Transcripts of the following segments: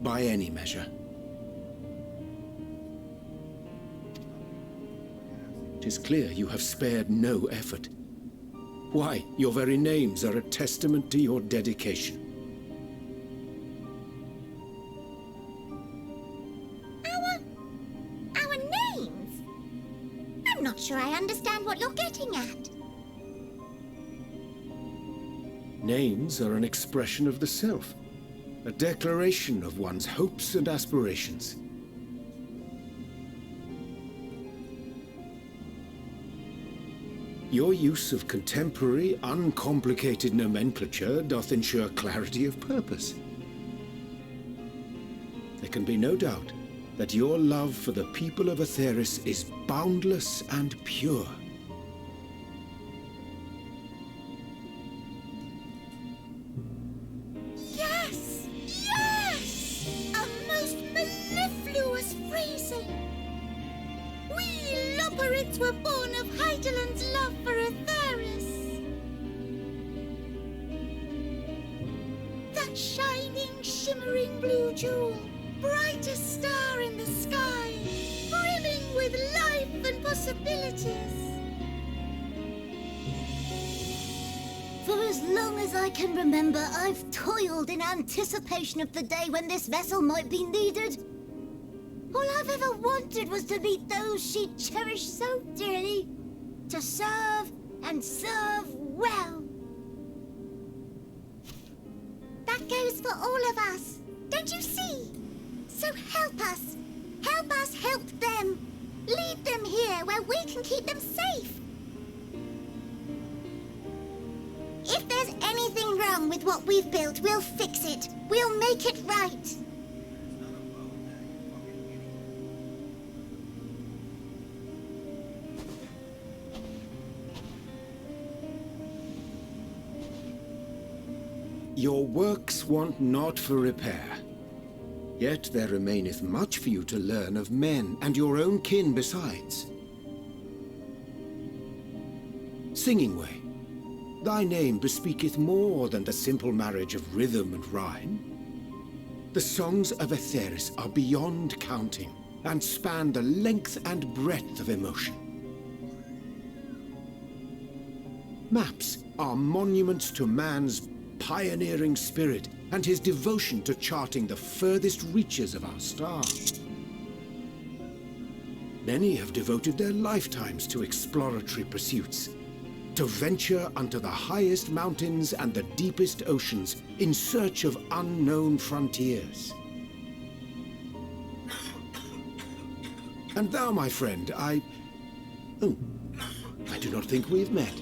by any measure. It is clear you have spared no effort. Why, your very names are a testament to your dedication. Our names? I'm not sure I understand what you're getting at. Names are an expression of the self, a declaration of one's hopes and aspirations. Your use of contemporary, uncomplicated nomenclature doth ensure clarity of purpose. There can be no doubt that your love for the people of Aetheris is boundless and pure. Yes! Yes! A most mellifluous phrasing! We loporrits were born of Hydaelyn's love for Aetheris. That shining, shimmering blue jewel, brightest star in the sky, brimming with life and possibilities. For as long as I can remember, I've toiled in anticipation of the day when this vessel might be needed. All I've ever wanted was to meet those she cherished so dearly, to serve and serve well. That goes for all of us, don't you see? So help us help them. Lead them here where we can keep them safe. If there's anything wrong with what we've built, we'll fix it. We'll make it right. Your works want not for repair. Yet there remaineth much for you to learn of men, and your own kin besides. Singing Way, thy name bespeaketh more than the simple marriage of rhythm and rhyme. The songs of Aetheris are beyond counting, and span the length and breadth of emotion. Maps are monuments to man's pioneering spirit and his devotion to charting the furthest reaches of our star. Many have devoted their lifetimes to exploratory pursuits, to venture unto the highest mountains and the deepest oceans in search of unknown frontiers. And thou, my friend, I do not think we've met.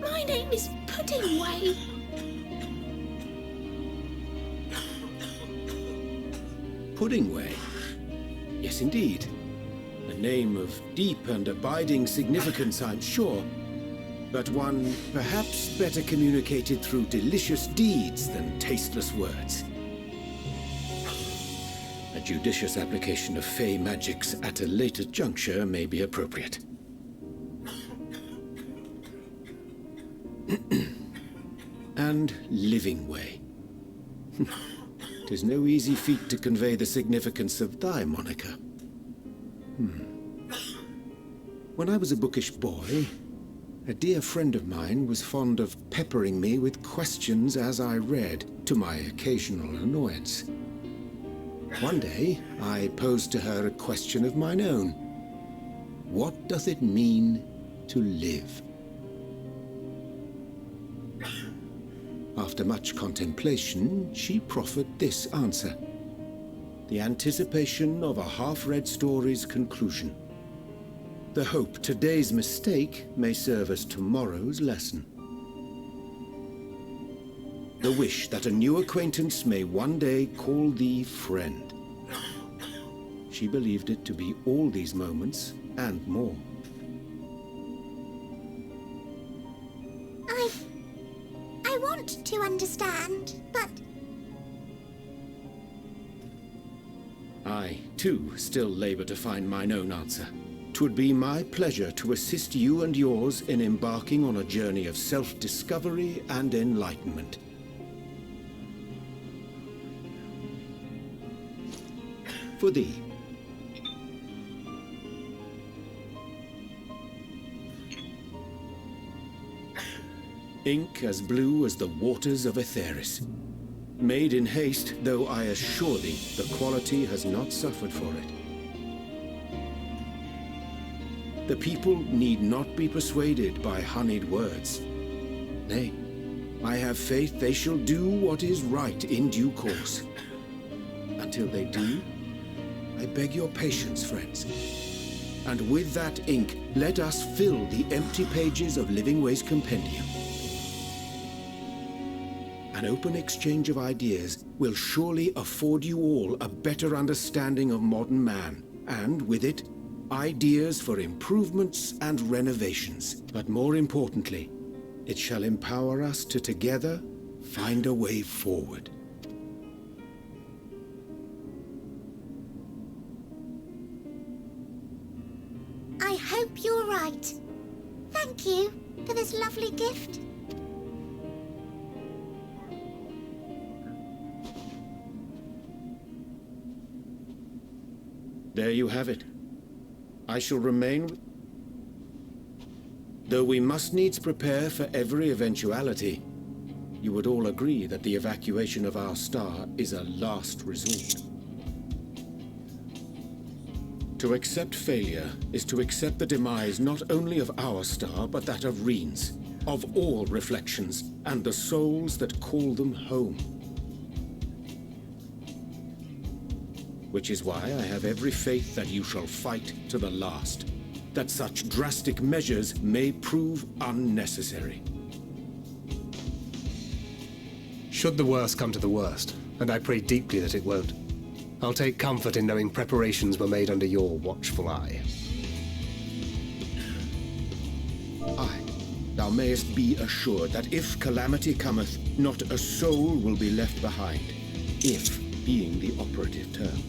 My name is Puddingway. Puddingway? Yes, indeed. A name of deep and abiding significance, I'm sure, but one perhaps better communicated through delicious deeds than tasteless words. A judicious application of fey magics at a later juncture may be appropriate. And Living Way. 'Tis no easy feat to convey the significance of thy moniker. When I was a bookish boy, a dear friend of mine was fond of peppering me with questions as I read, to my occasional annoyance. One day, I posed to her a question of mine own. What doth it mean to live? After much contemplation, she proffered this answer. The anticipation of a half-read story's conclusion. The hope today's mistake may serve as tomorrow's lesson. The wish that a new acquaintance may one day call thee friend. She believed it to be all these moments and more. I want to understand, but... I, too, still labor to find mine own answer. 'Twould be my pleasure to assist you and yours in embarking on a journey of self-discovery and enlightenment. for thee. Ink as blue as the waters of Aetheris. Made in haste, though I assure thee, the quality has not suffered for it. The people need not be persuaded by honeyed words. Nay, I have faith they shall do what is right in due course. Until they do, I beg your patience, friends. And with that ink, let us fill the empty pages of Living Way's compendium. An open exchange of ideas will surely afford you all a better understanding of modern man, and with it, ideas for improvements and renovations. But more importantly, it shall empower us to together find a way forward. I hope you're right. Thank you for this lovely gift. There you have it. I shall remain. Though we must needs prepare for every eventuality, you would all agree that the evacuation of our star is a last resort. To accept failure is to accept the demise not only of our star, but that of Reen's, of all reflections, and the souls that call them home. Which is why I have every faith that you shall fight to the last, that such drastic measures may prove unnecessary. Should the worst come to the worst, and I pray deeply that it won't, I'll take comfort in knowing preparations were made under your watchful eye. Aye, thou mayest be assured that if calamity cometh, not a soul will be left behind, if being the operative term.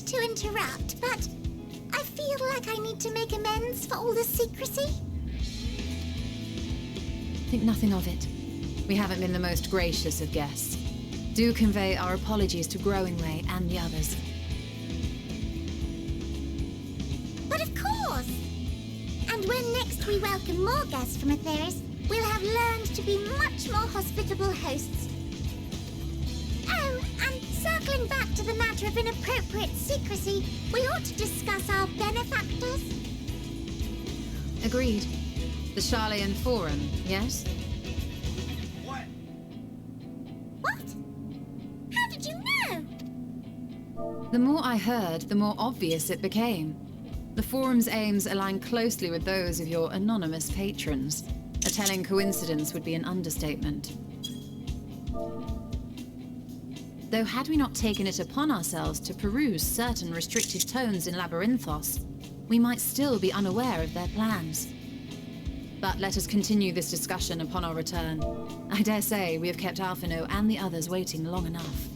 To interrupt, but I feel like I need to make amends for all the secrecy. Think nothing of it. We haven't been the most gracious of guests. Do convey our apologies to Growingway and the others. But of course! And when next we welcome more guests from Aetheris, we'll have learned to be much more hospitable hosts. Oh, and circling back to the matter of inappropriate secrecy, we ought to discuss our benefactors. Agreed. The Charleyan Forum, yes? What? How did you know? The more I heard, the more obvious it became. The Forum's aims align closely with those of your anonymous patrons. A telling coincidence would be an understatement. Though had we not taken it upon ourselves to peruse certain restricted tones in Labyrinthos, we might still be unaware of their plans. But let us continue this discussion upon our return. I dare say we have kept Alphino and the others waiting long enough.